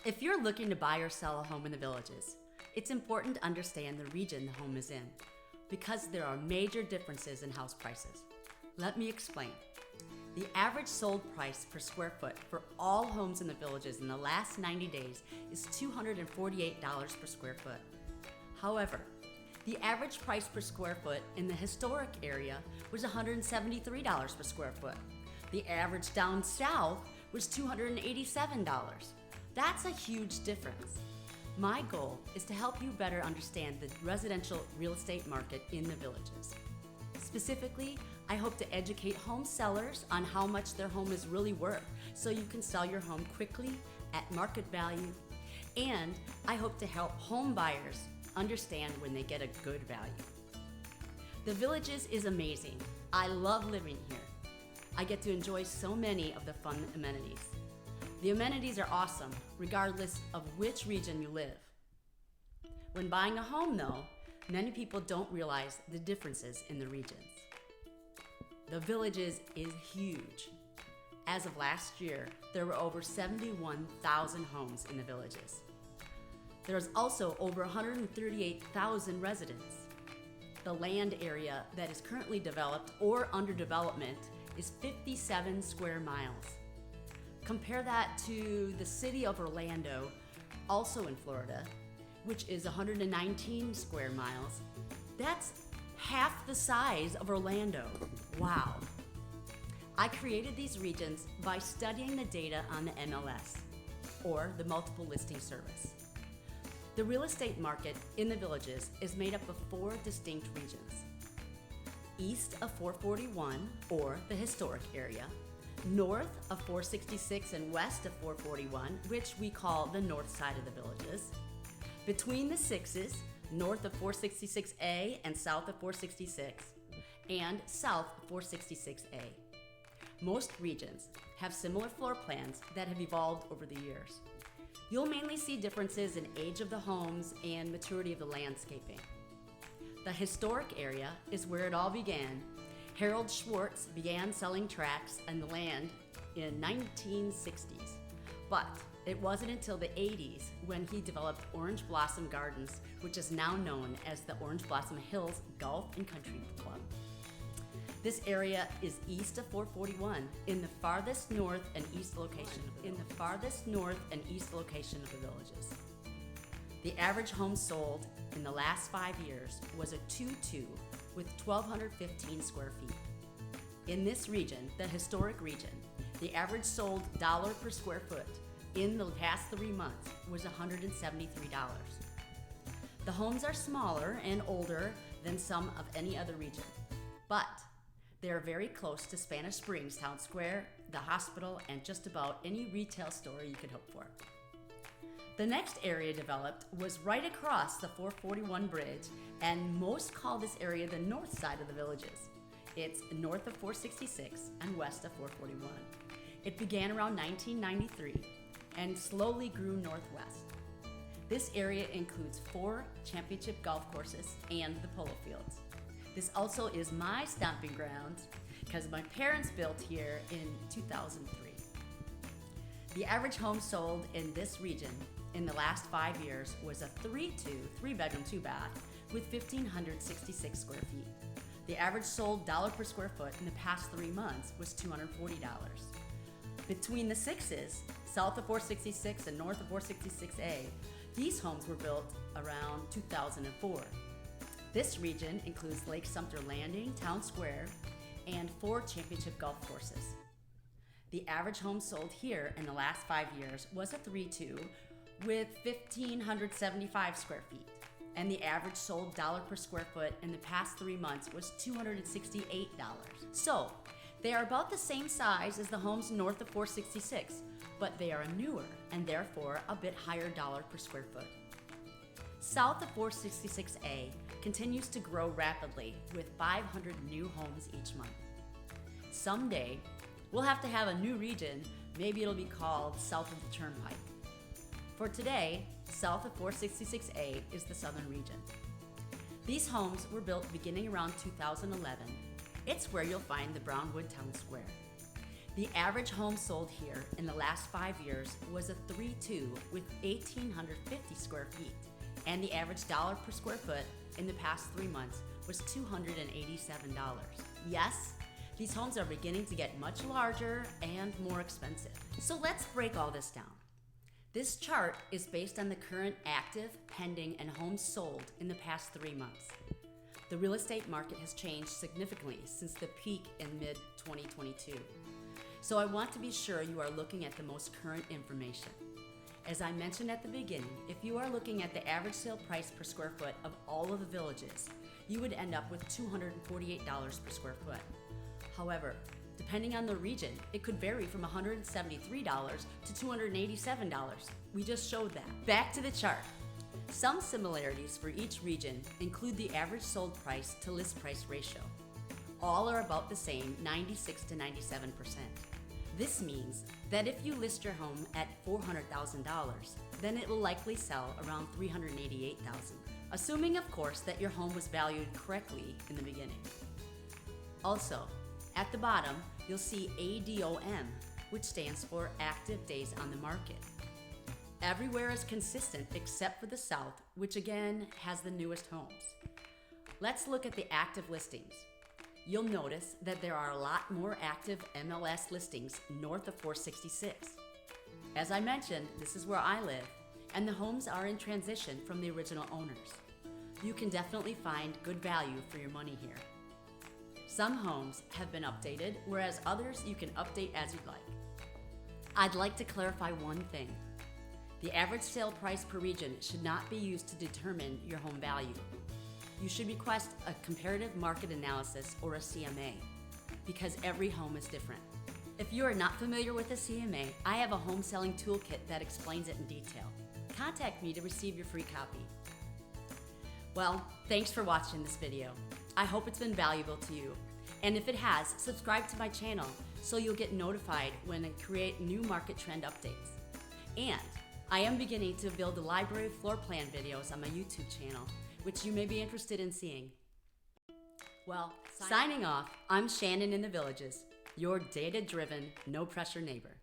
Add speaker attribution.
Speaker 1: If you're looking to buy or sell a home in the Villages, it's important to understand the region the home is in because there are major differences in house prices. Let me explain. The average sold price per square foot for all homes in the Villages in the last 90 days is $248 per square foot. However, the average price per square foot in the historic area was $173 per square foot. The average down south was $287. That's a huge difference. My goal is to help you better understand the residential real estate market in the Villages. Specifically, I hope to educate home sellers on how much their home is really worth so you can sell your home quickly at market value. And I hope to help home buyers understand when they get a good value. The Villages is amazing. I love living here. I get to enjoy so many of the fun amenities. The amenities are awesome, regardless of which region you live. When buying a home, though, many people don't realize the differences in the regions. The Villages is huge. As of last year, there were over 71,000 homes in the Villages. There's also over 138,000 residents. The land area that is currently developed or under development is 57 square miles. Compare that to the city of Orlando, also in Florida, which is 119 square miles. That's half the size of Orlando. Wow. I created these regions by studying the data on the MLS, or the Multiple Listing Service. The real estate market in the Villages is made up of 4 distinct regions. East of 441, or the historic area, north of 466 and west of 441, which we call the north side of the Villages, between the sixes, north of 466A and south of 466, and south of 466A. Most regions have similar floor plans that have evolved over the years. You'll mainly see differences in age of the homes and maturity of the landscaping. The historic area is where it all began. Harold Schwartz began selling tracts and the land in 1960s, but it wasn't until the 80s when he developed Orange Blossom Gardens, which is now known as the Orange Blossom Hills Golf and Country Club. This area is east of 441 in the farthest north and east location of the Villages. The average home sold in the last 5 years was a 2-2 with 1,215 square feet. In this region, the historic region, the average sold dollar per square foot in the past 3 months was $173. The homes are smaller and older than some of any other region, but they are very close to Spanish Springs Town Square, the hospital, and just about any retail store you could hope for. The next area developed was right across the 441 bridge, and most call this area the north side of the Villages. It's north of 466 and west of 441. It began around 1993 and slowly grew northwest. This area includes 4 championship golf courses and the polo fields. This also is my stomping ground because my parents built here in 2003. The average home sold in this region in the last 5 years was a 3-2, 3-bedroom, 2-bath with 1,566 square feet. The average sold dollar per square foot in the past 3 months was $240. Between the sixes, south of 466 and north of 466A, these homes were built around 2004. This region includes Lake Sumter Landing, Town Square, and 4 championship golf courses. The average home sold here in the last 5 years was a 3-2 with 1,575 square feet, and the average sold dollar per square foot in the past 3 months was $268. So, they are about the same size as the homes north of 466, but they are newer and therefore a bit higher dollar per square foot. South of 466A continues to grow rapidly with 500 new homes each month. Someday, we'll have to have a new region. Maybe it'll be called South of the Turnpike. For today, south of 466A is the southern region. These homes were built beginning around 2011. It's where you'll find the Brownwood Town Square. The average home sold here in the last 5 years was a 3-2 with 1,850 square feet, and the average dollar per square foot in the past 3 months was $287. Yes, these homes are beginning to get much larger and more expensive. So let's break all this down. This chart is based on the current active, pending, and homes sold in the past 3 months. The real estate market has changed significantly since the peak in mid-2022. So I want to be sure you are looking at the most current information. As I mentioned at the beginning, if you are looking at the average sale price per square foot of all of the villages, you would end up with $248 per square foot. However, depending on the region, it could vary from $173 to $287. We just showed that. Back to the chart. Some similarities for each region include the average sold price to list price ratio. All are about the same, 96 to 97%. This means that if you list your home at $400,000, then it will likely sell around $388,000, assuming of course that your home was valued correctly in the beginning. Also, at the bottom, you'll see ADOM, which stands for Active Days on the Market. Everywhere is consistent except for the South, which again has the newest homes. Let's look at the active listings. You'll notice that there are a lot more active MLS listings north of 466. As I mentioned, this is where I live, and the homes are in transition from the original owners. You can definitely find good value for your money here. Some homes have been updated, whereas others you can update as you'd like. I'd like to clarify one thing. The average sale price per region should not be used to determine your home value. You should request a comparative market analysis or a CMA, because every home is different. If you are not familiar with a CMA, I have a home selling toolkit that explains it in detail. Contact me to receive your free copy. Well, thanks for watching this video. I hope it's been valuable to you. And if it has, subscribe to my channel so you'll get notified when I create new market trend updates. And I am beginning to build a library of floor plan videos on my YouTube channel, which you may be interested in seeing. Well, signing off, I'm Shannon in the Villages, your data-driven, no-pressure neighbor.